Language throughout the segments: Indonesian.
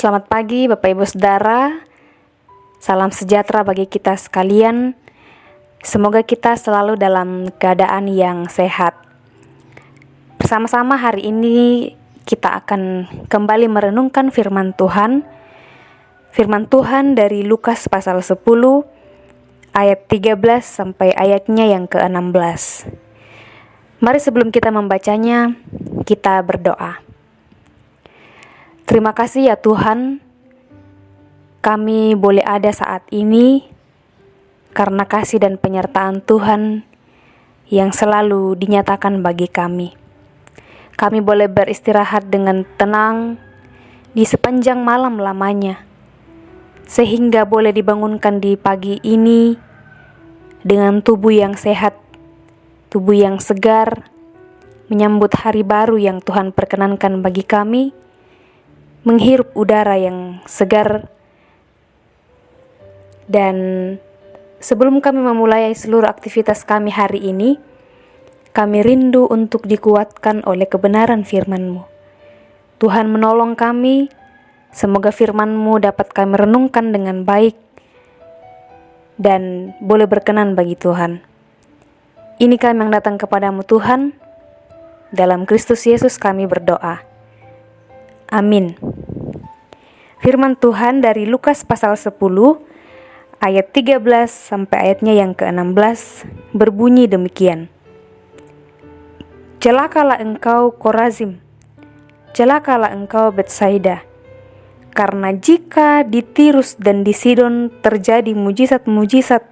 Selamat pagi Bapak Ibu Saudara. Salam sejahtera bagi kita sekalian. Semoga kita selalu dalam keadaan yang sehat. Bersama-sama hari ini kita akan kembali merenungkan firman Tuhan. Firman Tuhan dari Lukas pasal 10 ayat 13 sampai ayatnya yang ke-16. Mari sebelum kita membacanya, kita berdoa. Terima kasih ya Tuhan, kami boleh ada saat ini karena kasih dan penyertaan Tuhan yang selalu dinyatakan bagi kami. Kami boleh beristirahat dengan tenang di sepanjang malam lamanya, sehingga boleh dibangunkan di pagi ini dengan tubuh yang sehat, tubuh yang segar, menyambut hari baru yang Tuhan perkenankan bagi kami, menghirup udara yang segar. Dan sebelum kami memulai seluruh aktivitas kami hari ini, kami rindu untuk dikuatkan oleh kebenaran firman-Mu. Tuhan menolong kami, semoga firman-Mu dapat kami renungkan dengan baik dan boleh berkenan bagi Tuhan. Ini kami yang datang kepadamu Tuhan, dalam Kristus Yesus kami berdoa. Amin. Firman Tuhan dari Lukas pasal 10 ayat 13 sampai ayatnya yang ke-16 berbunyi demikian. Celakalah engkau Korazim, celakalah engkau Betsaida, karena jika di Tirus dan di Sidon terjadi mujizat-mujizat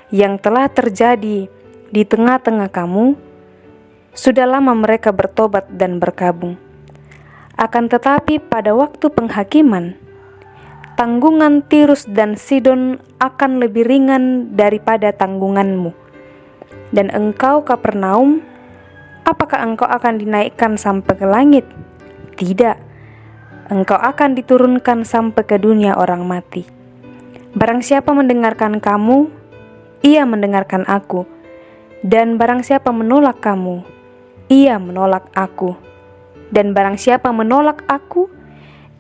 yang telah terjadi di tengah-tengah kamu, sudah lama mereka bertobat dan berkabung. Akan tetapi pada waktu penghakiman, tanggungan Tirus dan Sidon akan lebih ringan daripada tanggunganmu. Dan engkau Kapernaum, apakah engkau akan dinaikkan sampai ke langit? Tidak, engkau akan diturunkan sampai ke dunia orang mati. Barang siapa mendengarkan kamu, ia mendengarkan aku. Dan barang siapa menolak kamu, ia menolak aku. Dan barang siapa menolak aku,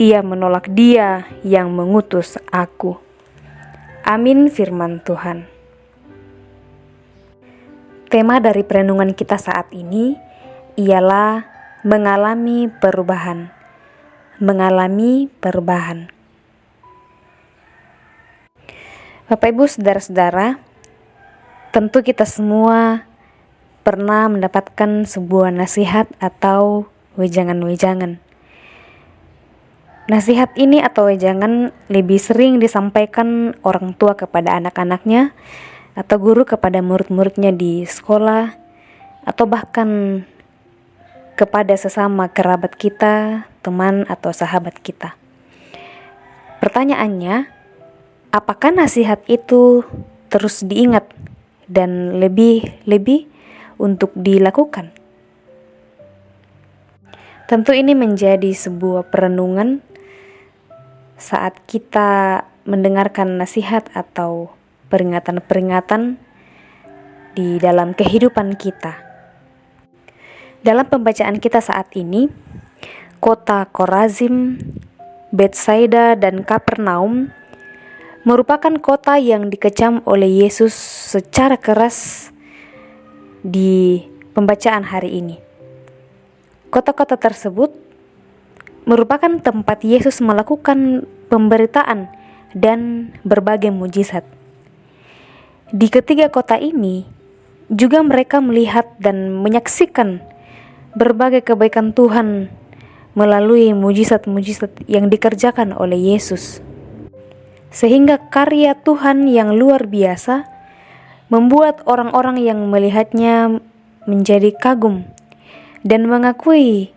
ia menolak Dia yang mengutus aku. Amin firman Tuhan. Tema dari perenungan kita saat ini ialah mengalami perubahan. Mengalami perubahan. Bapak Ibu Saudara-saudara, tentu kita semua pernah mendapatkan sebuah nasihat atau wejangan-wejangan. Nasihat ini atau wejangan lebih sering disampaikan orang tua kepada anak-anaknya atau guru kepada murid-muridnya di sekolah, atau bahkan kepada sesama kerabat kita, teman atau sahabat kita. Pertanyaannya, apakah nasihat itu terus diingat dan lebih untuk dilakukan? Tentu ini menjadi sebuah perenungan saat kita mendengarkan nasihat atau peringatan-peringatan di dalam kehidupan kita. Dalam pembacaan kita saat ini, kota Korazim, Betsaida, dan Kapernaum merupakan kota yang dikecam oleh Yesus secara keras di pembacaan hari ini. Kota-kota tersebut merupakan tempat Yesus melakukan pemberitaan dan berbagai mujizat. Di ketiga kota ini juga mereka melihat dan menyaksikan berbagai kebaikan Tuhan melalui mujizat-mujizat yang dikerjakan oleh Yesus. Sehingga karya Tuhan yang luar biasa membuat orang-orang yang melihatnya menjadi kagum dan mengakui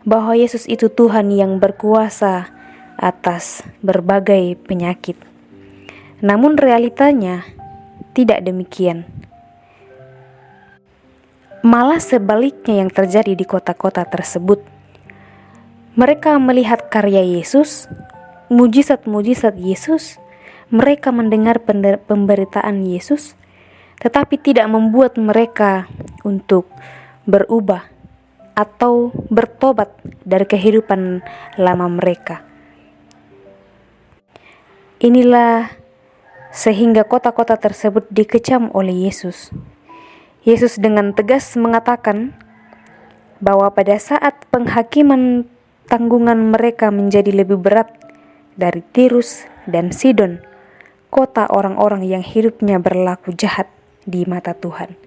bahwa Yesus itu Tuhan yang berkuasa atas berbagai penyakit. Namun realitanya tidak demikian. Malah sebaliknya yang terjadi di kota-kota tersebut. Mereka melihat karya Yesus, mujizat-mujizat Yesus, mereka mendengar pemberitaan Yesus, tetapi tidak membuat mereka untuk berubah atau bertobat dari kehidupan lama mereka. Inilah sehingga kota-kota tersebut dikecam oleh Yesus. Yesus dengan tegas mengatakan bahwa pada saat penghakiman tanggungan mereka menjadi lebih berat dari Tirus dan Sidon, kota orang-orang yang hidupnya berlaku jahat di mata Tuhan.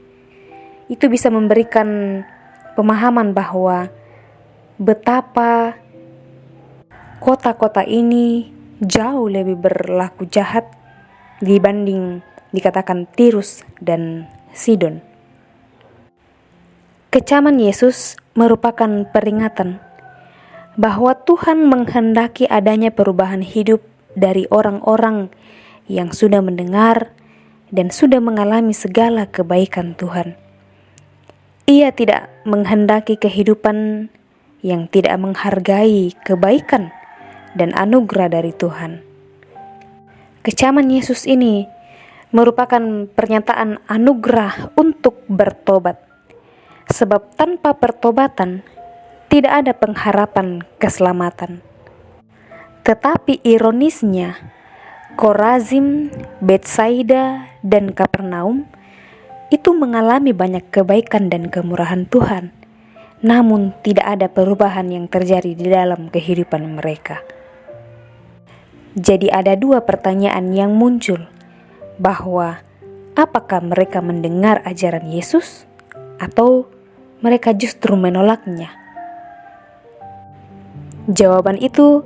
Itu bisa memberikan pemahaman bahwa betapa kota-kota ini jauh lebih berlaku jahat dibanding dikatakan Tirus dan Sidon. Kecaman Yesus merupakan peringatan bahwa Tuhan menghendaki adanya perubahan hidup dari orang-orang yang sudah mendengar dan sudah mengalami segala kebaikan Tuhan. Ia tidak menghendaki kehidupan yang tidak menghargai kebaikan dan anugerah dari Tuhan. Kecaman Yesus ini merupakan pernyataan anugerah untuk bertobat. Sebab tanpa pertobatan tidak ada pengharapan keselamatan. Tetapi ironisnya, Korazim, Betsaida, dan Kapernaum itu mengalami banyak kebaikan dan kemurahan Tuhan, namun tidak ada perubahan yang terjadi di dalam kehidupan mereka. Jadi ada dua pertanyaan yang muncul, bahwa apakah mereka mendengar ajaran Yesus atau mereka justru menolaknya? Jawaban itu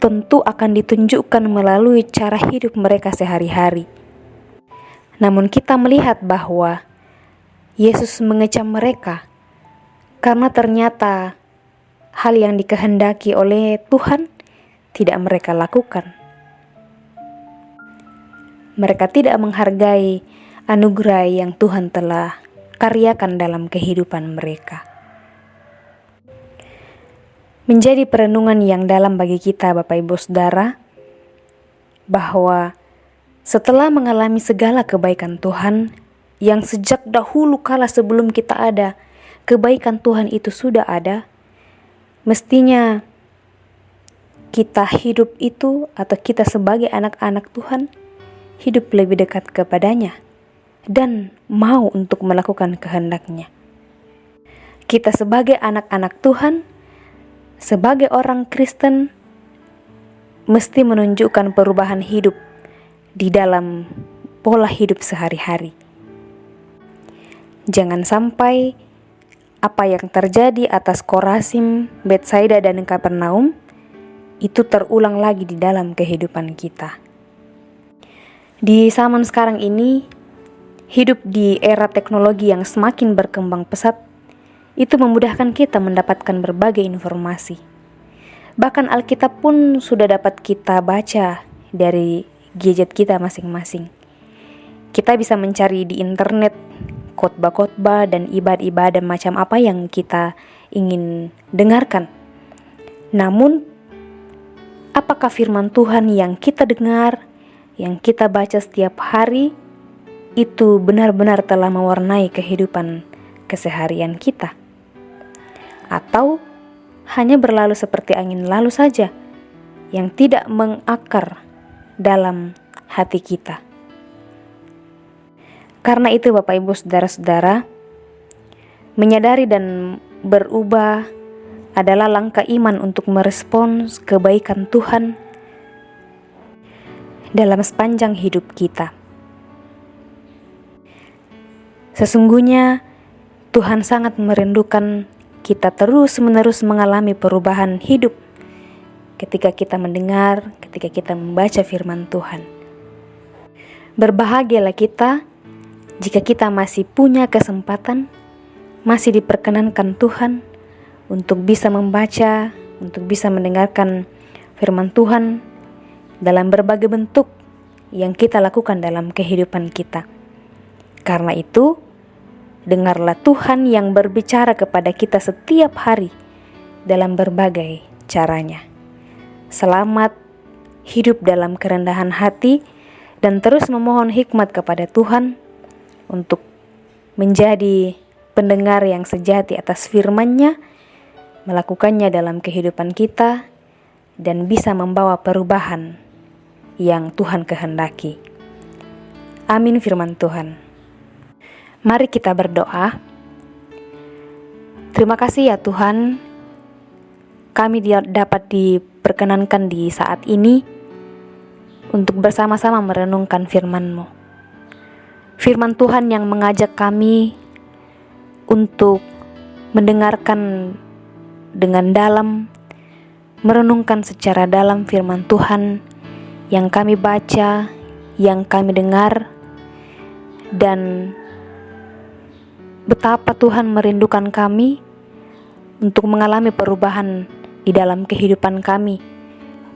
tentu akan ditunjukkan melalui cara hidup mereka sehari-hari. Namun kita melihat bahwa Yesus mengecam mereka karena ternyata hal yang dikehendaki oleh Tuhan tidak mereka lakukan. Mereka tidak menghargai anugerah yang Tuhan telah karyakan dalam kehidupan mereka. Menjadi perenungan yang dalam bagi kita, Bapak Ibu Saudara, bahwa setelah mengalami segala kebaikan Tuhan yang sejak dahulu kala sebelum kita ada, kebaikan Tuhan itu sudah ada, mestinya kita hidup itu atau kita sebagai anak-anak Tuhan hidup lebih dekat kepadanya dan mau untuk melakukan kehendak-Nya. Kita sebagai anak-anak Tuhan, sebagai orang Kristen, mesti menunjukkan perubahan hidup di dalam pola hidup sehari-hari. Jangan sampai apa yang terjadi atas Korazim, Betsaida, dan Kapernaum itu terulang lagi di dalam kehidupan kita. Di zaman sekarang ini, hidup di era teknologi yang semakin berkembang pesat, itu memudahkan kita mendapatkan berbagai informasi. Bahkan Alkitab pun sudah dapat kita baca dari gadget kita masing-masing. Kita bisa mencari di internet khotbah-khotbah dan ibadah-ibadah macam apa yang kita ingin dengarkan. Namun, apakah firman Tuhan yang kita dengar, yang kita baca setiap hari, itu benar-benar telah mewarnai kehidupan keseharian kita? Atau hanya berlalu seperti angin lalu saja, yang tidak mengakar dalam hati kita? Karena itu Bapak Ibu Saudara-saudara, menyadari dan berubah adalah langkah iman untuk merespons kebaikan Tuhan dalam sepanjang hidup kita. Sesungguhnya Tuhan sangat merindukan kita terus-menerus mengalami perubahan hidup ketika kita mendengar, ketika kita membaca firman Tuhan. Berbahagialah kita jika kita masih punya kesempatan, masih diperkenankan Tuhan untuk bisa membaca, untuk bisa mendengarkan firman Tuhan dalam berbagai bentuk yang kita lakukan dalam kehidupan kita. Karena itu, dengarlah Tuhan yang berbicara kepada kita setiap hari dalam berbagai caranya. Selamat hidup dalam kerendahan hati dan terus memohon hikmat kepada Tuhan untuk menjadi pendengar yang sejati atas firman-Nya, melakukannya dalam kehidupan kita, dan bisa membawa perubahan yang Tuhan kehendaki. Amin firman Tuhan. Mari kita berdoa. Terima kasih ya Tuhan, kami dapat diperkenankan di saat ini untuk bersama-sama merenungkan firman-Mu. Firman Tuhan yang mengajak kami untuk mendengarkan dengan dalam, merenungkan secara dalam firman Tuhan yang kami baca, yang kami dengar, dan betapa Tuhan merindukan kami untuk mengalami perubahan di dalam kehidupan kami,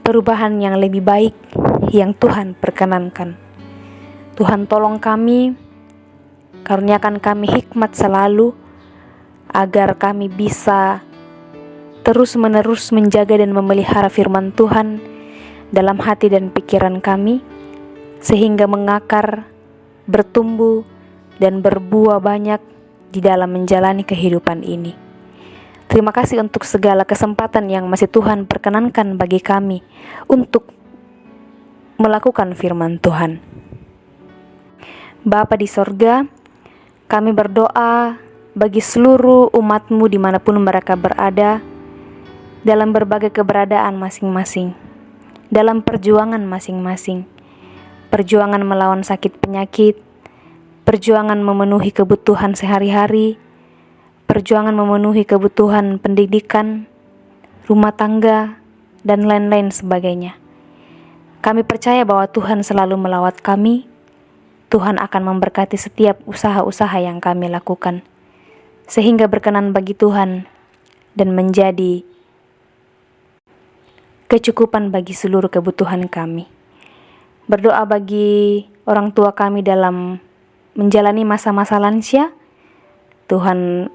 perubahan yang lebih baik yang Tuhan perkenankan. Tuhan tolong kami, karuniakan kami hikmat selalu, agar kami bisa terus-menerus menjaga dan memelihara firman Tuhan dalam hati dan pikiran kami, sehingga mengakar, bertumbuh, dan berbuah banyak di dalam menjalani kehidupan ini. Terima kasih untuk segala kesempatan yang masih Tuhan perkenankan bagi kami untuk melakukan firman Tuhan. Bapa di sorga, kami berdoa bagi seluruh umat-Mu dimanapun mereka berada, dalam berbagai keberadaan masing-masing, dalam perjuangan masing-masing, perjuangan melawan sakit penyakit, perjuangan memenuhi kebutuhan sehari-hari, perjuangan memenuhi kebutuhan pendidikan, rumah tangga, dan lain-lain sebagainya. Kami percaya bahwa Tuhan selalu melawat kami. Tuhan akan memberkati setiap usaha-usaha yang kami lakukan, sehingga berkenan bagi Tuhan dan menjadi kecukupan bagi seluruh kebutuhan kami. Berdoa bagi orang tua kami dalam menjalani masa-masa lansia. Tuhan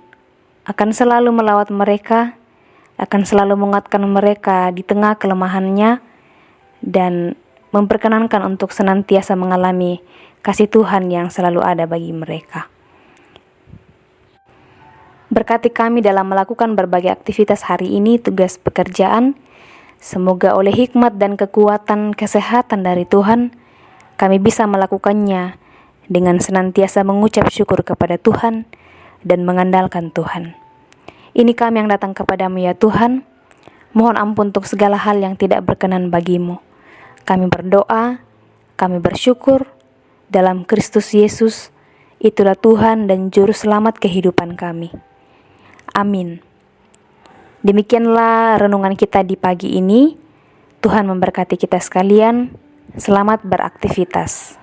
akan selalu melawat mereka, akan selalu menguatkan mereka di tengah kelemahannya, dan memperkenankan untuk senantiasa mengalami kasih Tuhan yang selalu ada bagi mereka. Berkati kami dalam melakukan berbagai aktivitas hari ini, tugas pekerjaan. Semoga oleh hikmat dan kekuatan kesehatan dari Tuhan, kami bisa melakukannya dengan senantiasa mengucap syukur kepada Tuhan dan mengandalkan Tuhan. Ini kami yang datang kepadamu ya Tuhan, mohon ampun untuk segala hal yang tidak berkenan bagimu. Kami berdoa, kami bersyukur, dalam Kristus Yesus, itulah Tuhan dan Juru Selamat kehidupan kami. Amin. Demikianlah renungan kita di pagi ini. Tuhan memberkati kita sekalian. Selamat beraktivitas.